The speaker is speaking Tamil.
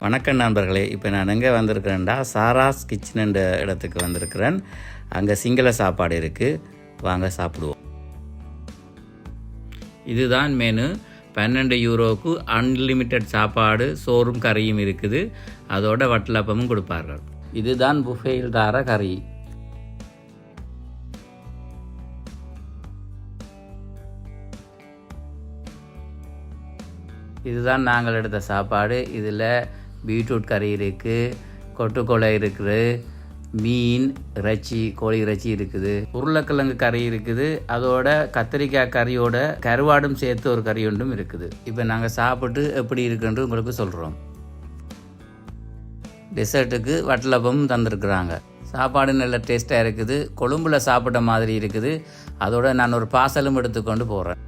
வணக்கம் நண்பர்களே. இப்போ நான் எங்கே வந்திருக்கிறேன்டா, சாராஸ் கிச்சன் என்ற இடத்துக்கு வந்திருக்கிறேன். அங்கே சிங்கள சாப்பாடு இருக்குது, வாங்க சாப்பிடுவோம். இதுதான் மெனு. 12 யூரோவுக்கு அன்லிமிட்டெட் சாப்பாடு, சோறும் கறியும் இருக்குது. அதோட வட்டலப்பமும் கொடுப்பார்கள். இதுதான் புஃபேயில் தார கறி. இதுதான் நாங்கள் எடுத்த சாப்பாடு. இதில் பீட்ரூட் கறி இருக்குது, கொட்டுக்கொலை இருக்குது, மீன் இறைச்சி, கோழி இறைச்சி இருக்குது, உருளைக்கிழங்கு கறி இருக்குது, அதோட கத்திரிக்காய் கறியோட கருவாடும் சேர்த்து ஒரு கறி ஒன்றும் இருக்குது. இப்போ நாங்கள் சாப்பிட்டு எப்படி இருக்குன்னு உங்களுக்கு சொல்கிறோம். டெசர்ட்டுக்கு வட்டலப்பமும் தந்துருக்குறாங்க. சாப்பாடு நல்ல டேஸ்ட்டாக இருக்குது. கொழும்பில் சாப்பிட்ட மாதிரி இருக்குது. அதோட நான் ஒரு பார்சலும் எடுத்துக்கொண்டு போகிறேன்.